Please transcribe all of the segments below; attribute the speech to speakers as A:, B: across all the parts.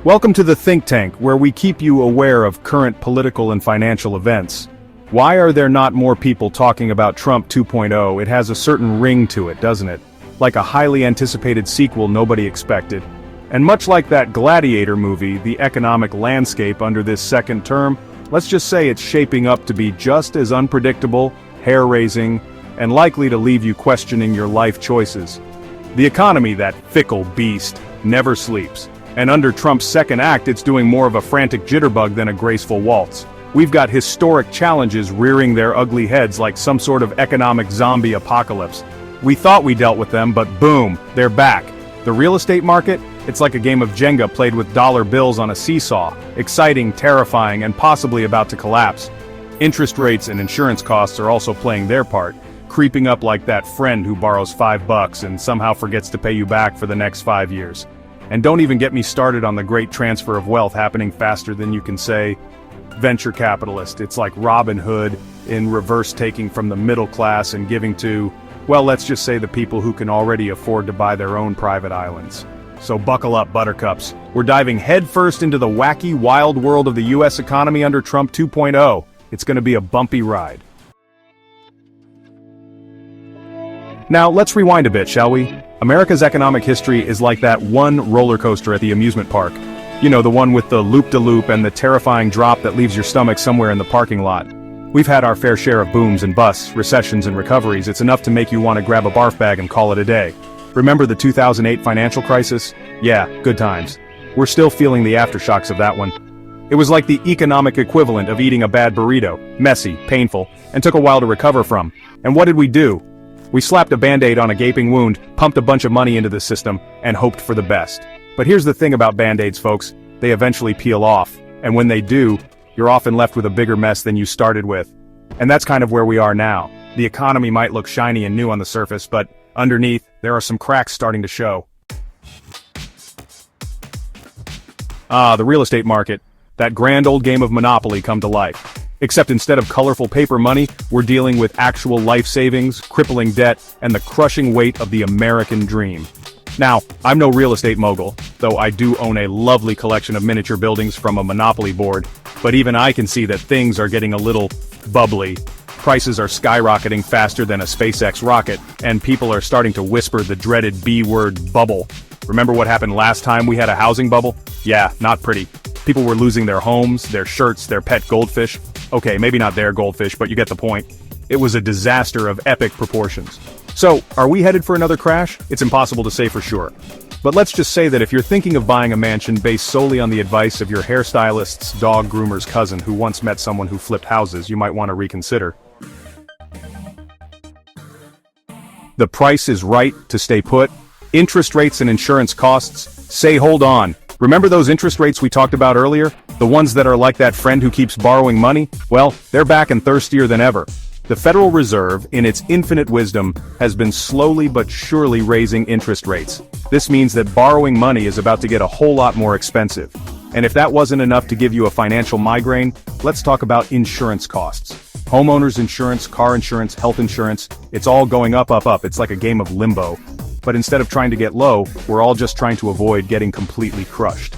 A: Welcome to the think tank, where we keep you aware of current political and financial events. Why are there not more people talking about Trump 2.0? It has a certain ring to it, doesn't it? Like a highly anticipated sequel nobody expected. And much like that Gladiator movie, the economic landscape under this second term, let's just say it's shaping up to be just as unpredictable, hair-raising, and likely to leave you questioning your life choices. The economy, that fickle beast, never sleeps. And under Trump's second act, it's doing more of a frantic jitterbug than a graceful waltz. We've got historic challenges rearing their ugly heads like some sort of economic zombie apocalypse. We thought we dealt with them, but boom, they're back. The real estate market? It's like a game of Jenga played with dollar bills on a seesaw. Exciting, terrifying, and possibly about to collapse. Interest rates and insurance costs are also playing their part, creeping up like that friend who borrows $5 and somehow forgets to pay you back for the next 5 years. And don't even get me started on the great transfer of wealth happening faster than you can say. Venture capitalist, it's like Robin Hood in reverse, taking from the middle class and giving to, well, let's just say the people who can already afford to buy their own private islands. So buckle up, buttercups. We're diving headfirst into the wacky, wild world of the US economy under Trump 2.0. It's going to be a bumpy ride. Now, let's rewind a bit, shall we? America's economic history is like that one roller coaster at the amusement park. You know, the one with the loop-de-loop and the terrifying drop that leaves your stomach somewhere in the parking lot. We've had our fair share of booms and busts, recessions and recoveries. It's enough to make you want to grab a barf bag and call it a day. Remember the 2008 financial crisis? Yeah, good times. We're still feeling the aftershocks of that one. It was like the economic equivalent of eating a bad burrito, messy, painful, and took a while to recover from. And what did we do? We slapped a band-aid on a gaping wound, pumped a bunch of money into the system, and hoped for the best. But here's the thing about band-aids, folks. They eventually peel off, and when they do, you're often left with a bigger mess than you started with. And that's kind of where we are now. The economy might look shiny and new on the surface, but underneath, there are some cracks starting to show. The real estate market. That grand old game of Monopoly come to life. Except instead of colorful paper money, we're dealing with actual life savings, crippling debt, and the crushing weight of the American dream. Now, I'm no real estate mogul, though I do own a lovely collection of miniature buildings from a Monopoly board, but even I can see that things are getting a little bubbly. Prices are skyrocketing faster than a SpaceX rocket, and people are starting to whisper the dreaded B-word bubble. Remember what happened last time we had a housing bubble? Yeah, not pretty. People were losing their homes, their shirts, their pet goldfish. Okay, maybe not their goldfish, but you get the point. It was a disaster of epic proportions. So, are we headed for another crash? It's impossible to say for sure. But let's just say that if you're thinking of buying a mansion based solely on the advice of your hairstylist's dog groomer's cousin who once met someone who flipped houses, you might want to reconsider. The price is right to stay put. Interest rates and insurance costs say hold on. Remember those interest rates we talked about earlier? The ones that are like that friend who keeps borrowing money? Well, they're back and thirstier than ever. The Federal Reserve, in its infinite wisdom, has been slowly but surely raising interest rates. This means that borrowing money is about to get a whole lot more expensive. And if that wasn't enough to give you a financial migraine, let's talk about insurance costs. Homeowners insurance, car insurance, health insurance, it's all going up, up, up. It's like a game of limbo. But instead of trying to get low, we're all just trying to avoid getting completely crushed.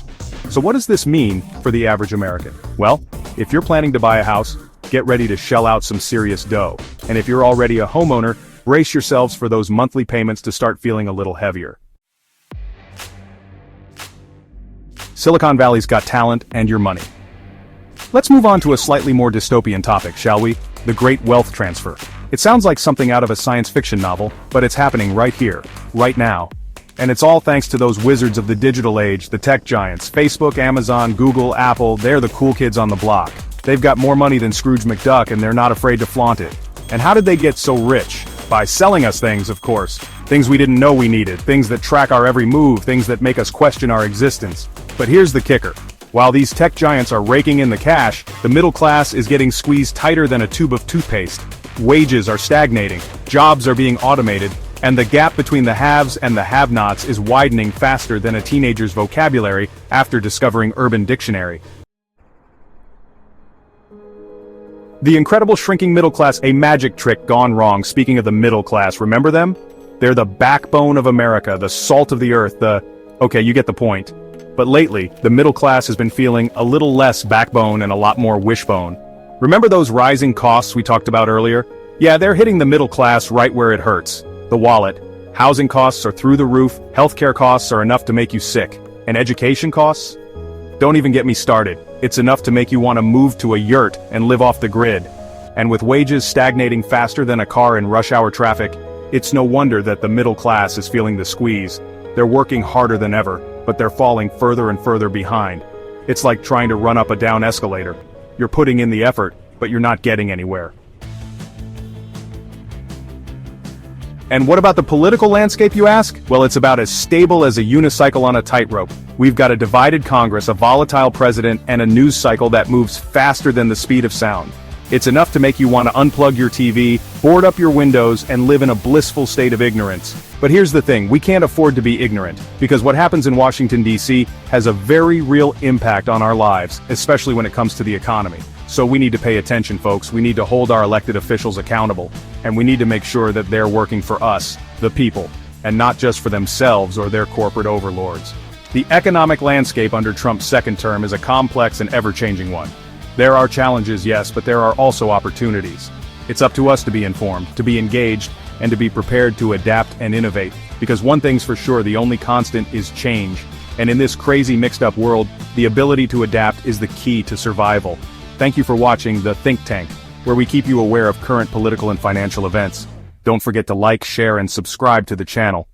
A: So what does this mean for the average American? Well, if you're planning to buy a house, get ready to shell out some serious dough. And if you're already a homeowner, brace yourselves for those monthly payments to start feeling a little heavier. Silicon Valley's got talent and your money. Let's move on to a slightly more dystopian topic, shall we? The great wealth transfer. It sounds like something out of a science fiction novel, but it's happening right here, right now. And it's all thanks to those wizards of the digital age, the tech giants, Facebook, Amazon, Google, Apple. They're the cool kids on the block. They've got more money than Scrooge McDuck and they're not afraid to flaunt it. And how did they get so rich? By selling us things, of course. Things we didn't know we needed, things that track our every move, things that make us question our existence. But here's the kicker. While these tech giants are raking in the cash, the middle class is getting squeezed tighter than a tube of toothpaste. Wages are stagnating, jobs are being automated, and the gap between the haves and the have-nots is widening faster than a teenager's vocabulary after discovering Urban Dictionary. The incredible shrinking middle class, a magic trick gone wrong. Speaking of the middle class, remember them? They're the backbone of America, the salt of the earth, okay, you get the point. But lately, the middle class has been feeling a little less backbone and a lot more wishbone. Remember those rising costs we talked about earlier? Yeah, they're hitting the middle class right where it hurts. The wallet. Housing costs are through the roof, healthcare costs are enough to make you sick. And education costs? Don't even get me started. It's enough to make you want to move to a yurt and live off the grid. And with wages stagnating faster than a car in rush hour traffic, it's no wonder that the middle class is feeling the squeeze. They're working harder than ever, but they're falling further and further behind. It's like trying to run up a down escalator. You're putting in the effort, but you're not getting anywhere. And what about the political landscape, you ask? Well, it's about as stable as a unicycle on a tightrope. We've got a divided Congress, a volatile president, and a news cycle that moves faster than the speed of sound. It's enough to make you want to unplug your TV, board up your windows, and live in a blissful state of ignorance. But here's the thing, we can't afford to be ignorant, because what happens in Washington, D.C. has a very real impact on our lives, especially when it comes to the economy. So we need to pay attention, folks. We need to hold our elected officials accountable, and we need to make sure that they're working for us, the people, and not just for themselves or their corporate overlords. The economic landscape under Trump's second term is a complex and ever-changing one. There are challenges, yes, but there are also opportunities. It's up to us to be informed, to be engaged, and to be prepared to adapt and innovate. Because one thing's for sure, the only constant is change. And in this crazy mixed-up world, the ability to adapt is the key to survival. Thank you for watching The Think Tank, where we keep you aware of current political and financial events. Don't forget to like, share, and subscribe to the channel.